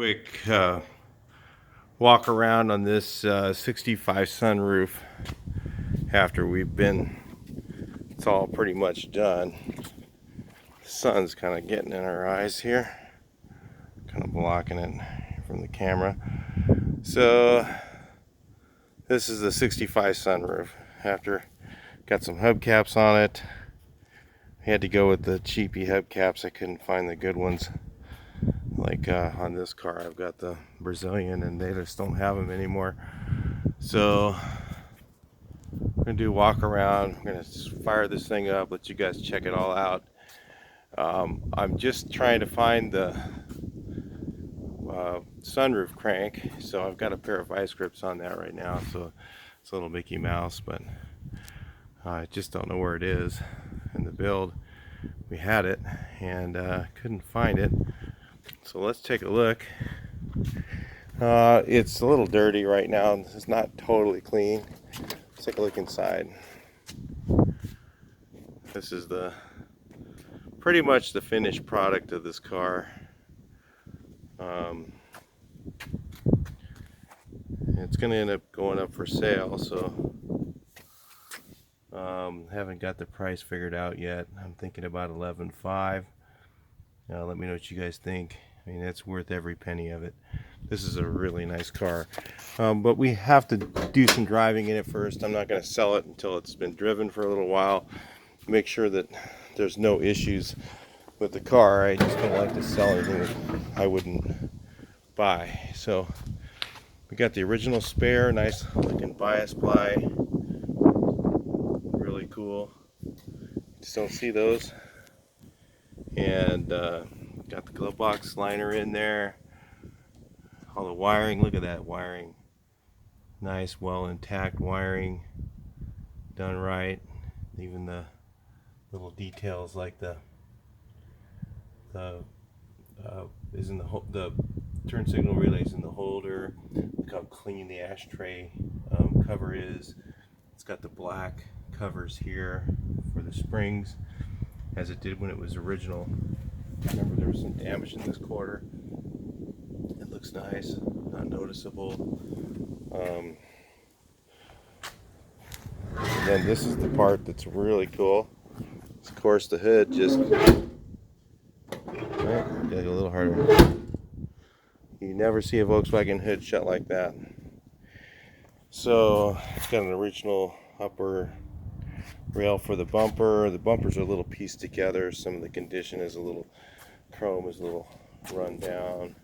quick walk around on this 65 sunroof after it's all pretty much done. The sun's kind of getting in our eyes here, kind of blocking it from the camera. So this is the 65 sunroof. After got some hubcaps on it, I had to go with the cheapy hubcaps. I couldn't find the good ones. Like on this car, I've got the Brazilian, and they just don't have them anymore. So I'm gonna do a walk around. I'm gonna fire this thing up, let you guys check it all out. I'm just trying to find the sunroof crank, so I've got a pair of vice grips on that right now. So it's a little Mickey Mouse, but I just don't know where it is in the build. We had it and couldn't find it. So let's take a look. It's a little dirty right now. It's not totally clean. Let's take a look inside. This is pretty much the finished product of this car. It's going to end up going up for sale, so haven't got the price figured out yet. I'm thinking about $11,500. Let me know what you guys think. I mean, it's worth every penny of it. This is a really nice car, but we have to do some driving in it first. I'm not going to sell it until it's been driven for a little while. Make sure that there's no issues with the car. I just don't like to sell anything that I wouldn't buy. So we got the original spare, nice looking bias ply, really cool. Just don't see those. And got the glove box liner in there. All the wiring, look at that wiring. Nice, well intact wiring, done right. Even the little details like the turn signal relays in the holder. Look how clean the ashtray cover is. It's got the black covers here for the springs, as it did when it was original. Remember, there was some damage in this quarter. It looks nice, not noticeable. And then this is the part that's really cool. Of course, the hood just gotta go a little harder. You never see a Volkswagen hood shut like that. So it's got an original upper rail for the bumper. The bumpers are a little pieced together. Some of the condition is a little chrome is a little run down.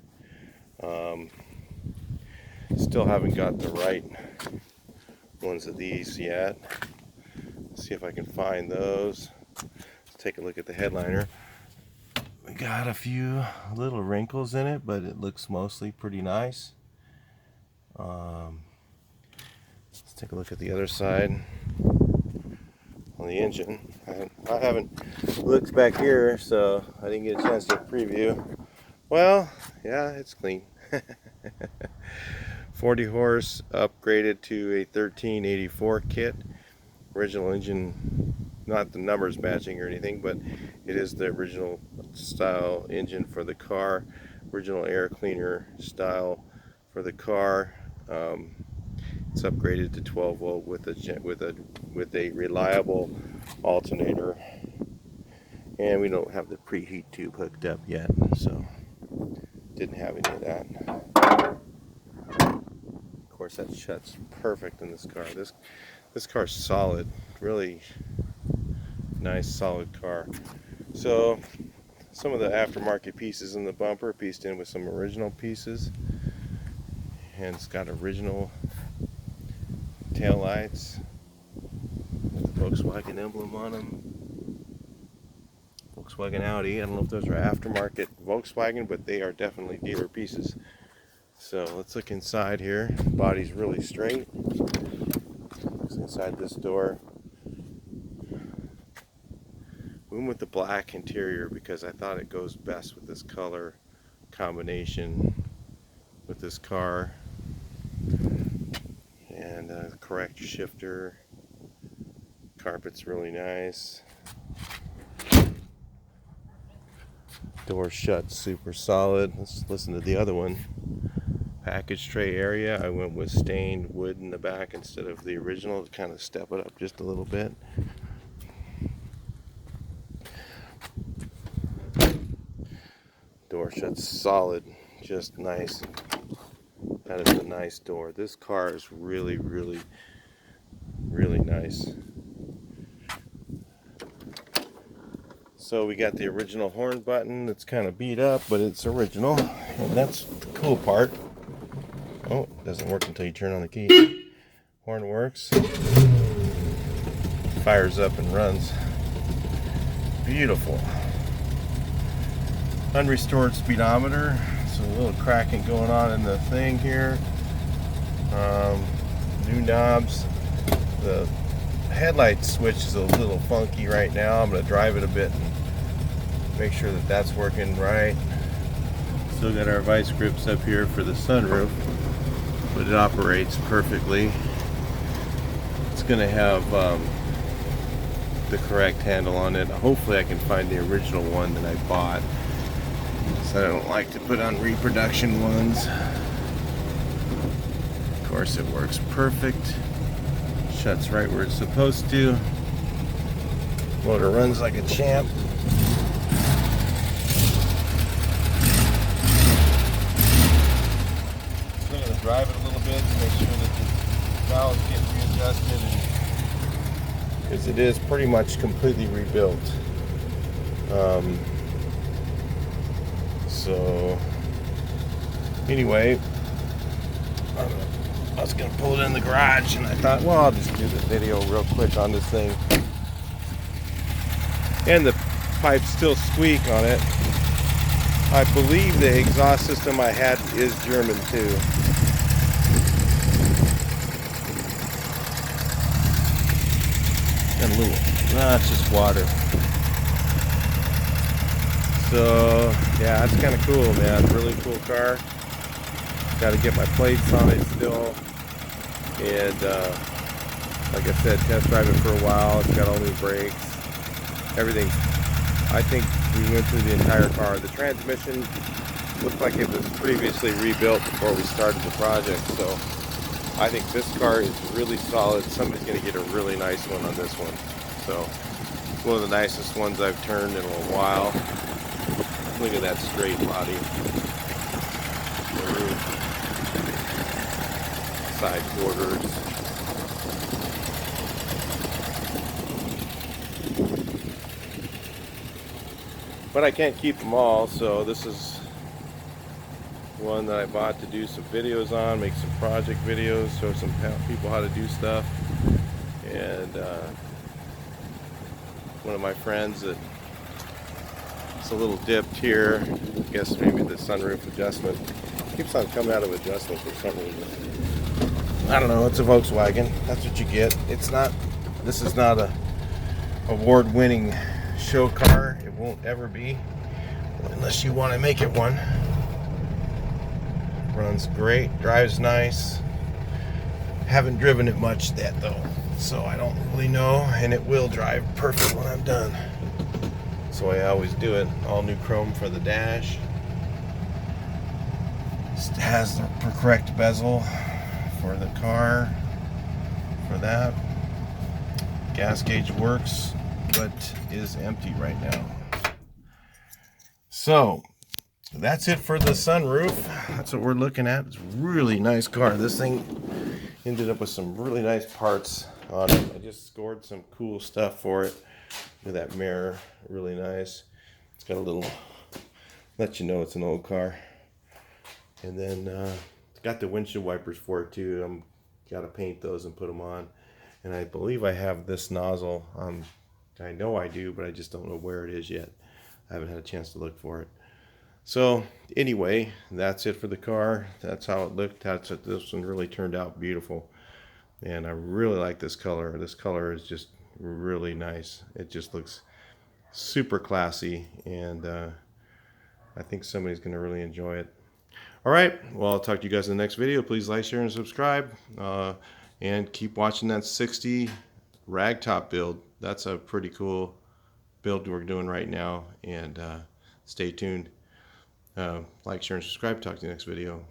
Still haven't got the right ones of these yet. Let's see if I can find those. Let's take a look at the headliner. We got a few little wrinkles in it, but it looks mostly pretty nice. Let's take a look at the other side on the engine. I haven't looked back here, so I didn't get a chance to preview. Well, yeah, it's clean. 40 horse upgraded to a 1384 kit. Original engine, not the numbers matching or anything, but it is the original style engine for the car. Original air cleaner style for the car. It's upgraded to 12 volt with a reliable alternator, and we don't have the preheat tube hooked up yet, so didn't have any of that. Of course, that shuts perfect in this car. This car's solid, really nice, solid car. So some of the aftermarket pieces in the bumper pieced in with some original pieces, and it's got original tail lights with the Volkswagen emblem on them. Volkswagen Audi. I don't know if those are aftermarket Volkswagen, but they are definitely dealer pieces. So let's look inside here. The body's really straight. Looks inside this door. We went with the black interior because I thought it goes best with this color combination with this car. And the correct shifter. Carpet's really nice. Door shut super solid. Let's listen to the other one. Package tray area, I went with stained wood in the back instead of the original to kind of step it up just a little bit. Door shuts solid, just nice. That is a nice door. This car is really, really, really nice. So we got the original horn button. It's kind of beat up, but it's original, and that's the cool part. Oh, it doesn't work until you turn on the key. Horn works. Fires up and runs. Beautiful. Unrestored speedometer. So a little cracking going on in the thing here. New knobs. The headlight switch is a little funky right now. I'm going to drive it a bit and make sure that that's working right. Still got our vice grips up here for the sunroof, but it operates perfectly. It's going to have the correct handle on it. Hopefully I can find the original one that I bought, so I don't like to put on reproduction ones. Of course it works perfect. Shuts right where it's supposed to. Motor runs like a champ. Still going to drive it a little bit to make sure that the valves get readjusted, because it is pretty much completely rebuilt. So anyway, I was going to pull it in the garage, and I thought, well, I'll just do the video real quick on this thing. And the pipes still squeak on it. I believe the exhaust system I had is German too. And a little, it's just water. So yeah, that's kind of cool, man. Really cool car. Got to get my plates on it still. And like I said, test drive it for a while. It's got all new brakes. Everything. I think we went through the entire car. The transmission looked like it was previously rebuilt before we started the project. So I think this car is really solid. Somebody's going to get a really nice one on this one. So it's one of the nicest ones I've turned in a while. Look at that straight body. Side quarters. But I can't keep them all, so this is one that I bought to do some videos on, make some project videos, show some people how to do stuff. And one of my friends that it's a little dipped here. I guess maybe the sunroof adjustment keeps on coming out of adjustment for some reason. I don't know, it's a Volkswagen. That's what you get. It's not, this is not a award-winning show car. It won't ever be, unless you want to make it one. Runs great, drives nice. Haven't driven it much yet though, so I don't really know, and it will drive perfect when I'm done. That's the way I always do it. All new chrome for the dash. It has the correct bezel for the car, for that. Gas gauge works, but is empty right now. So that's it for the sunroof. That's what we're looking at. It's a really nice car. This thing ended up with some really nice parts on it. I just scored some cool stuff for it. Look at that mirror, really nice. It's got a little, let you know it's an old car. And then it's got the windshield wipers for it too. I'm got to paint those and put them on. And I believe I have this nozzle. I know I do, but I just don't know where it is yet. I haven't had a chance to look for it. So anyway, that's it for the car. That's how it looked. That's it. This one really turned out beautiful. And I really like this color. This color is just really nice. It just looks super classy, and I think somebody's going to really enjoy it. All right, well, I'll talk to you guys in the next video. Please like, share, and subscribe, and keep watching that 60 ragtop build. That's a pretty cool build we're doing right now, and Stay tuned. Like, share, and subscribe. Talk to you next video.